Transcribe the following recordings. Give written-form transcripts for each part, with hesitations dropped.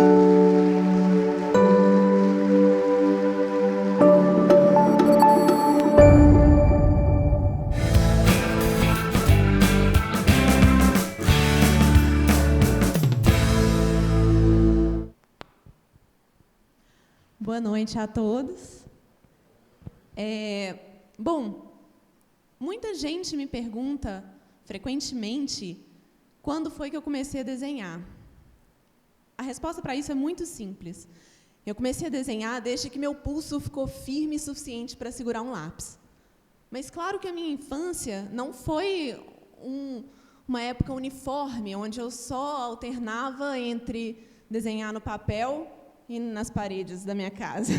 Boa noite a todos. Bom, muita gente me pergunta frequentemente quando foi que eu comecei a desenhar. A resposta para isso é muito simples. Eu comecei a desenhar desde que meu pulso ficou firme o suficiente para segurar um lápis. Mas claro que a minha infância não foi uma época uniforme, onde eu só alternava entre desenhar no papel e nas paredes da minha casa.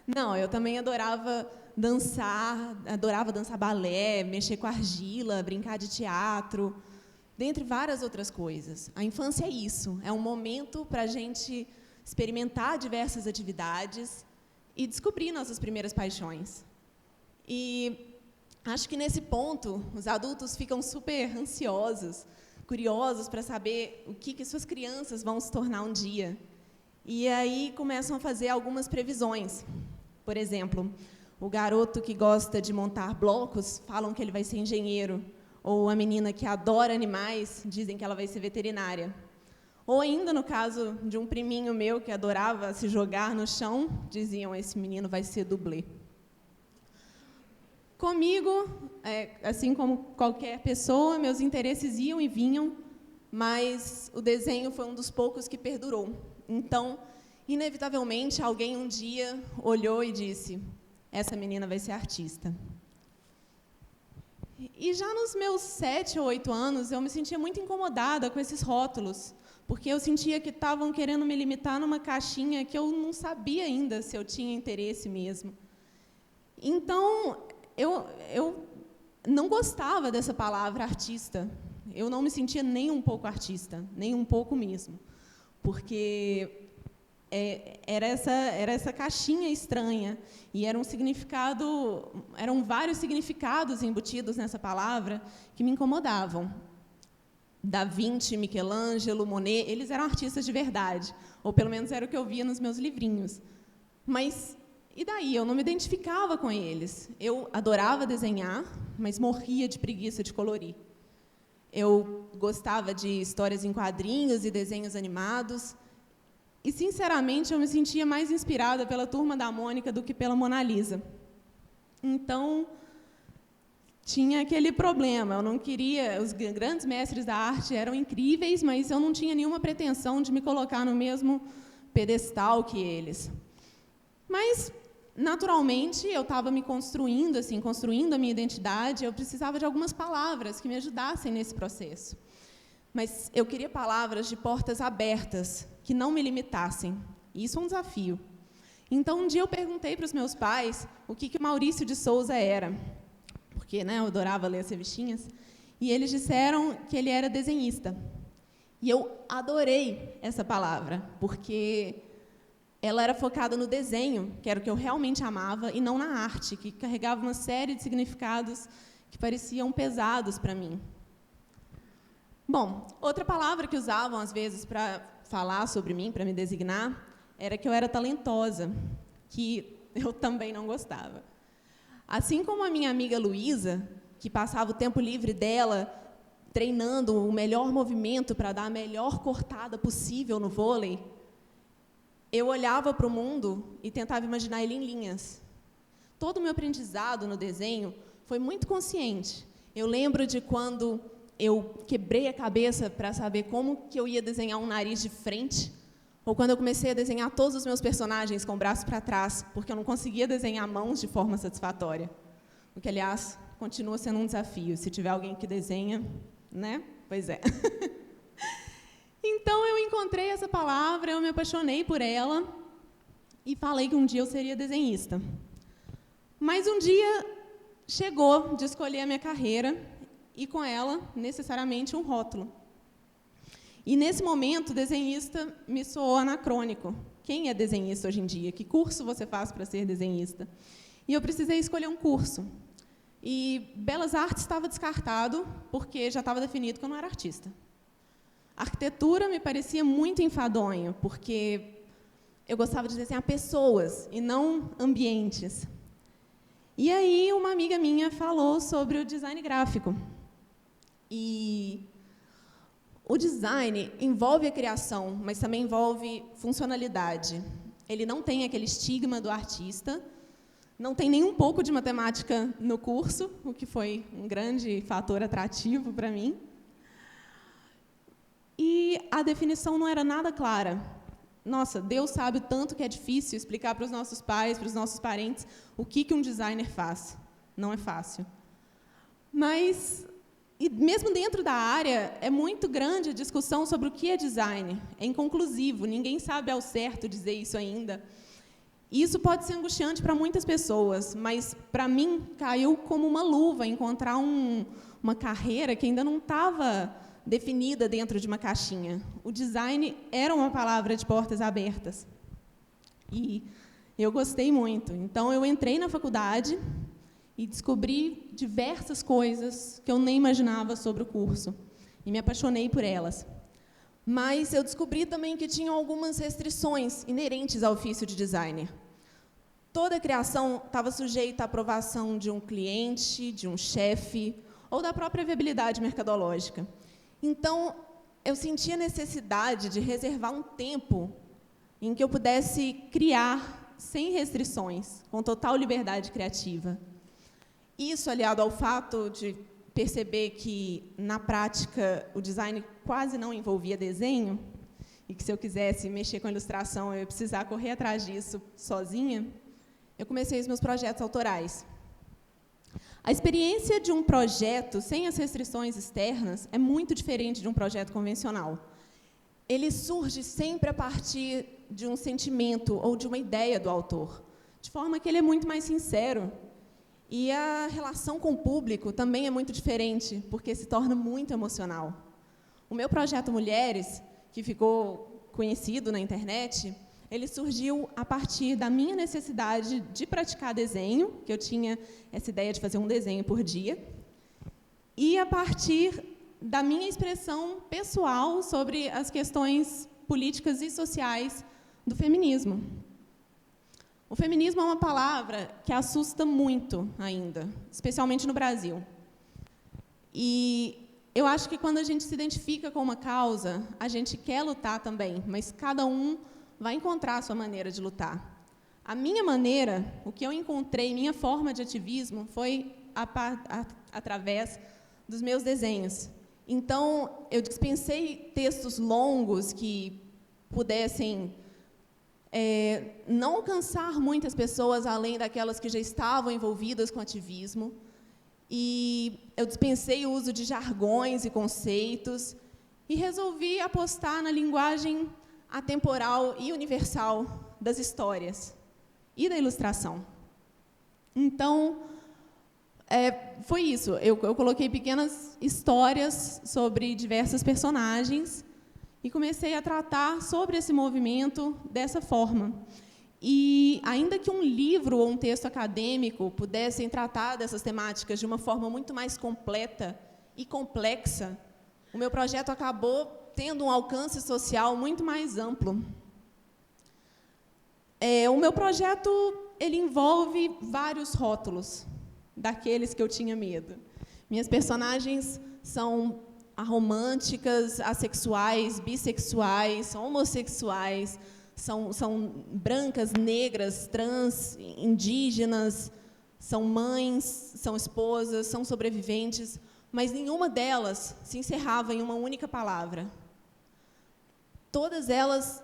Não, eu também adorava dançar balé, mexer com argila, brincar de teatro, dentre várias outras coisas. A infância é isso, é um momento para a gente experimentar diversas atividades e descobrir nossas primeiras paixões. E acho que nesse ponto, os adultos ficam super ansiosos, curiosos para saber o que suas crianças vão se tornar um dia. E aí começam a fazer algumas previsões. Por exemplo, o garoto que gosta de montar blocos, falam que ele vai ser engenheiro. Ou a menina que adora animais, dizem que ela vai ser veterinária. Ou ainda, no caso de um priminho meu que adorava se jogar no chão, diziam, esse menino vai ser dublê. Comigo, assim como qualquer pessoa, meus interesses iam e vinham, mas o desenho foi um dos poucos que perdurou. Então, inevitavelmente, alguém um dia olhou e disse, essa menina vai ser artista. E já nos meus 7 ou 8 anos, eu me sentia muito incomodada com esses rótulos, porque eu sentia que estavam querendo me limitar numa caixinha que eu não sabia ainda se eu tinha interesse mesmo. Então, eu não gostava dessa palavra artista. Eu não me sentia nem um pouco artista, nem um pouco mesmo. Porque era essa caixinha estranha, e eram vários significados embutidos nessa palavra que me incomodavam. Da Vinci, Michelangelo, Monet, eles eram artistas de verdade, ou pelo menos era o que eu via nos meus livrinhos. Mas, e daí? Eu não me identificava com eles. Eu adorava desenhar, mas morria de preguiça de colorir. Eu gostava de histórias em quadrinhos e desenhos animados. E, sinceramente, eu me sentia mais inspirada pela Turma da Mônica do que pela Mona Lisa. Então, tinha aquele problema. Eu não queria... Os grandes mestres da arte eram incríveis, mas eu não tinha nenhuma pretensão de me colocar no mesmo pedestal que eles. Mas, naturalmente, eu estava me construindo, assim, construindo a minha identidade, eu precisava de algumas palavras que me ajudassem nesse processo. Mas eu queria palavras de portas abertas, que não me limitassem. E isso é um desafio. Então, um dia eu perguntei para os meus pais o que Maurício de Souza era, porque eu adorava ler as revistinhas, e eles disseram que ele era desenhista. E eu adorei essa palavra, porque ela era focada no desenho, que era o que eu realmente amava, e não na arte, que carregava uma série de significados que pareciam pesados para mim. Bom, outra palavra que usavam, às vezes, para falar sobre mim, para me designar, era que eu era talentosa, que eu também não gostava. Assim como a minha amiga Luísa, que passava o tempo livre dela treinando o melhor movimento para dar a melhor cortada possível no vôlei, eu olhava para o mundo e tentava imaginar ele em linhas. Todo o meu aprendizado no desenho foi muito consciente. Eu lembro de quando eu quebrei a cabeça para saber como que eu ia desenhar um nariz de frente, ou quando eu comecei a desenhar todos os meus personagens com o braço para trás, porque eu não conseguia desenhar mãos de forma satisfatória. O que, aliás, continua sendo um desafio. Se tiver alguém que desenha, né? Pois é. Então, eu encontrei essa palavra, eu me apaixonei por ela e falei que um dia eu seria desenhista. Mas um dia chegou de escolher a minha carreira e, com ela, necessariamente, um rótulo. E, nesse momento, desenhista me soou anacrônico. Quem é desenhista hoje em dia? Que curso você faz para ser desenhista? E eu precisei escolher um curso. E Belas Artes estava descartado, porque já estava definido que eu não era artista. A arquitetura me parecia muito enfadonho, porque eu gostava de desenhar pessoas e não ambientes. E aí, uma amiga minha falou sobre o design gráfico. E o design envolve a criação, mas também envolve funcionalidade. Ele não tem aquele estigma do artista, não tem nem um pouco de matemática no curso, o que foi um grande fator atrativo para mim. E a definição não era nada clara. Nossa, Deus sabe o tanto que é difícil explicar para os nossos pais, para os nossos parentes, o que um designer faz. Não é fácil. Mas, e mesmo dentro da área, é muito grande a discussão sobre o que é design. É inconclusivo, ninguém sabe ao certo dizer isso ainda. E isso pode ser angustiante para muitas pessoas, mas, para mim, caiu como uma luva encontrar uma carreira que ainda não estava definida dentro de uma caixinha. O design era uma palavra de portas abertas. E eu gostei muito. Então, eu entrei na faculdade e descobri diversas coisas que eu nem imaginava sobre o curso. E me apaixonei por elas. Mas eu descobri também que tinham algumas restrições inerentes ao ofício de designer. Toda criação estava sujeita à aprovação de um cliente, de um chefe, ou da própria viabilidade mercadológica. Então, eu senti a necessidade de reservar um tempo em que eu pudesse criar sem restrições, com total liberdade criativa. Isso, aliado ao fato de perceber que, na prática, o design quase não envolvia desenho, e que, se eu quisesse mexer com a ilustração, eu ia precisar correr atrás disso sozinha, eu comecei os meus projetos autorais. A experiência de um projeto sem as restrições externas é muito diferente de um projeto convencional. Ele surge sempre a partir de um sentimento ou de uma ideia do autor, de forma que ele é muito mais sincero. E a relação com o público também é muito diferente, porque se torna muito emocional. O meu projeto Mulheres, que ficou conhecido na internet, ele surgiu a partir da minha necessidade de praticar desenho, que eu tinha essa ideia de fazer um desenho por dia, e a partir da minha expressão pessoal sobre as questões políticas e sociais do feminismo. O feminismo é uma palavra que assusta muito ainda, especialmente no Brasil. E eu acho que quando a gente se identifica com uma causa, a gente quer lutar também, mas cada um vai encontrar a sua maneira de lutar. A minha maneira, o que eu encontrei, minha forma de ativismo, foi através dos meus desenhos. Então, eu dispensei textos longos que pudessem não alcançar muitas pessoas, além daquelas que já estavam envolvidas com ativismo. E eu dispensei o uso de jargões e conceitos e resolvi apostar na linguagem atemporal e universal das histórias e da ilustração. Então, foi isso. Eu coloquei pequenas histórias sobre diversos personagens e comecei a tratar sobre esse movimento dessa forma. E, ainda que um livro ou um texto acadêmico pudessem tratar dessas temáticas de uma forma muito mais completa e complexa, o meu projeto acabou tendo um alcance social muito mais amplo. O meu projeto ele envolve vários rótulos daqueles que eu tinha medo. Minhas personagens são aromânticas, assexuais, bissexuais, homossexuais, são brancas, negras, trans, indígenas, são mães, são esposas, são sobreviventes, mas nenhuma delas se encerrava em uma única palavra. Todas elas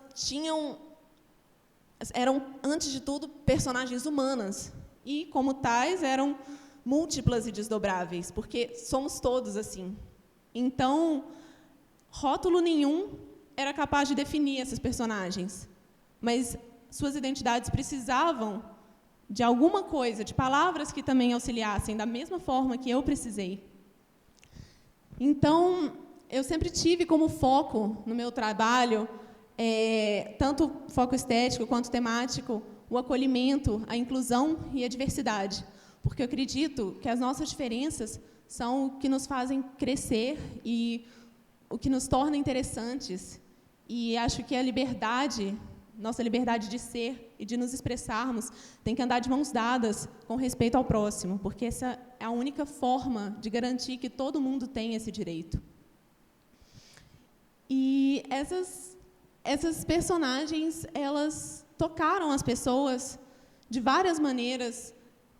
eram, antes de tudo, personagens humanas, e, como tais, eram múltiplas e desdobráveis, porque somos todos assim. Então, rótulo nenhum era capaz de definir essas personagens, mas suas identidades precisavam de alguma coisa, de palavras que também auxiliassem, da mesma forma que eu precisei. Então, eu sempre tive como foco no meu trabalho, tanto foco estético quanto temático, o acolhimento, a inclusão e a diversidade, porque eu acredito que as nossas diferenças são o que nos fazem crescer e o que nos torna interessantes, e acho que a liberdade, nossa liberdade de ser e de nos expressarmos, tem que andar de mãos dadas com respeito ao próximo, porque essa é a única forma de garantir que todo mundo tem esse direito. E essas personagens, elas tocaram as pessoas de várias maneiras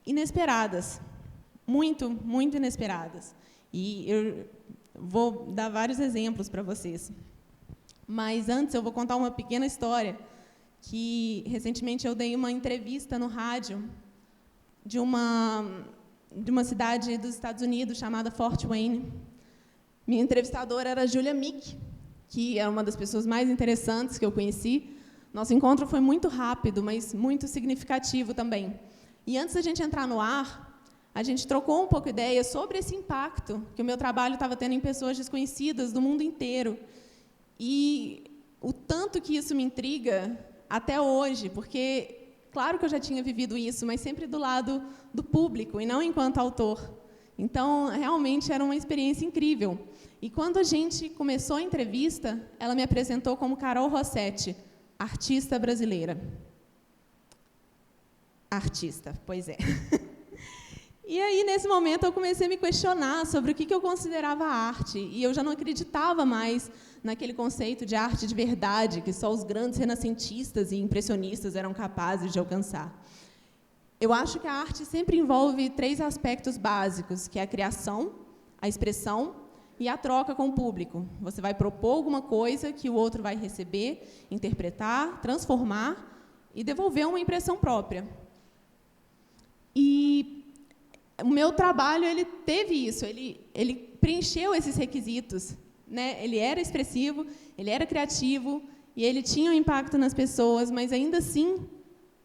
inesperadas, muito, muito inesperadas. E eu vou dar vários exemplos para vocês. Mas antes eu vou contar uma pequena história, que recentemente eu dei uma entrevista no rádio de uma cidade dos Estados Unidos chamada Fort Wayne. Minha entrevistadora era a Julia Mick, que é uma das pessoas mais interessantes que eu conheci. Nosso encontro foi muito rápido, mas muito significativo também. E antes da gente entrar no ar, a gente trocou um pouco ideia sobre esse impacto que o meu trabalho estava tendo em pessoas desconhecidas do mundo inteiro. E o tanto que isso me intriga até hoje, porque, claro que eu já tinha vivido isso, mas sempre do lado do público e não enquanto autor. Então, realmente era uma experiência incrível. E quando a gente começou a entrevista, ela me apresentou como Carol Rossetti, artista brasileira. Artista, pois é. E aí, nesse momento, eu comecei a me questionar sobre o que eu considerava arte, e eu já não acreditava mais naquele conceito de arte de verdade, que só os grandes renascentistas e impressionistas eram capazes de alcançar. Eu acho que a arte sempre envolve 3 aspectos básicos, que é a criação, a expressão e a troca com o público. Você vai propor alguma coisa que o outro vai receber, interpretar, transformar e devolver uma impressão própria. E o meu trabalho, ele teve isso, ele preencheu esses requisitos, né? Ele era expressivo, ele era criativo, e ele tinha um impacto nas pessoas, mas, ainda assim,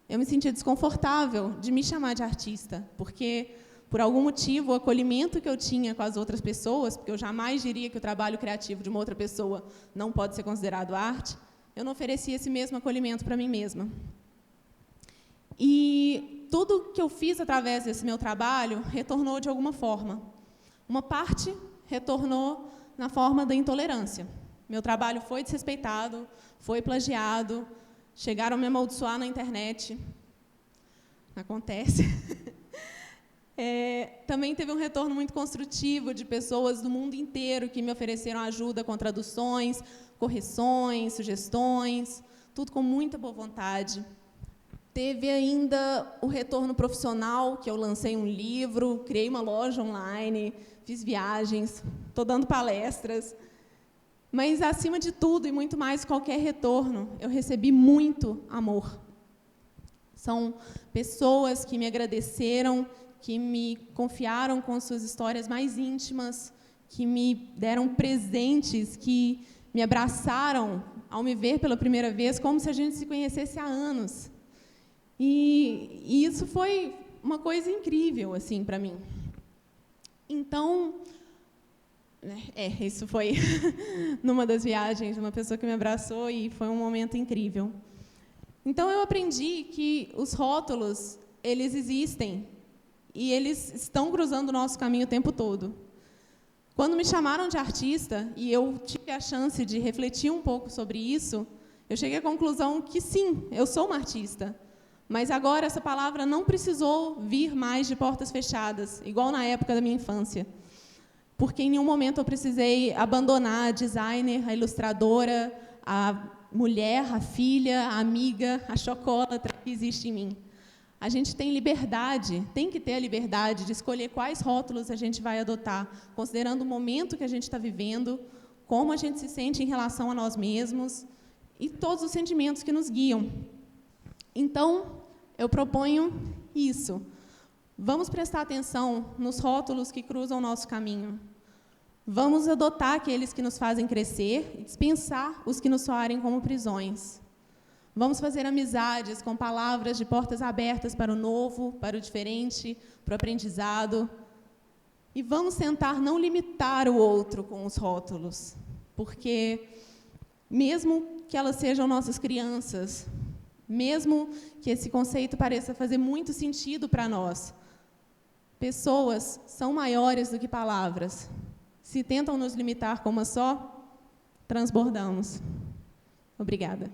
eu me sentia desconfortável de me chamar de artista, porque, por algum motivo, o acolhimento que eu tinha com as outras pessoas, porque eu jamais diria que o trabalho criativo de uma outra pessoa não pode ser considerado arte, eu não oferecia esse mesmo acolhimento para mim mesma. E tudo que eu fiz através desse meu trabalho retornou de alguma forma. Uma parte retornou na forma da intolerância. Meu trabalho foi desrespeitado, foi plagiado, chegaram a me amaldiçoar na internet. Acontece. Também teve um retorno muito construtivo de pessoas do mundo inteiro que me ofereceram ajuda com traduções, correções, sugestões, tudo com muita boa vontade. Teve ainda o retorno profissional, que eu lancei um livro, criei uma loja online, fiz viagens, estou dando palestras. Mas, acima de tudo, e muito mais qualquer retorno, eu recebi muito amor. São pessoas que me agradeceram, que me confiaram com suas histórias mais íntimas, que me deram presentes, que me abraçaram ao me ver pela primeira vez, como se a gente se conhecesse há anos. E isso foi uma coisa incrível, assim, para mim. Então, isso foi numa das viagens, uma pessoa que me abraçou, e foi um momento incrível. Então, eu aprendi que os rótulos, eles existem, e eles estão cruzando o nosso caminho o tempo todo. Quando me chamaram de artista, e eu tive a chance de refletir um pouco sobre isso, eu cheguei à conclusão que, sim, eu sou uma artista. Mas agora essa palavra não precisou vir mais de portas fechadas, igual na época da minha infância. Porque em nenhum momento eu precisei abandonar a designer, a ilustradora, a mulher, a filha, a amiga, a chocólatra que existe em mim. A gente tem liberdade, tem que ter a liberdade de escolher quais rótulos a gente vai adotar, considerando o momento que a gente está vivendo, como a gente se sente em relação a nós mesmos e todos os sentimentos que nos guiam. Então, eu proponho isso. Vamos prestar atenção nos rótulos que cruzam o nosso caminho. Vamos adotar aqueles que nos fazem crescer e dispensar os que nos soarem como prisões. Vamos fazer amizades com palavras de portas abertas para o novo, para o diferente, para o aprendizado. E vamos tentar não limitar o outro com os rótulos, porque, mesmo que elas sejam nossas crianças, mesmo que esse conceito pareça fazer muito sentido para nós, pessoas são maiores do que palavras. Se tentam nos limitar com uma só, transbordamos. Obrigada.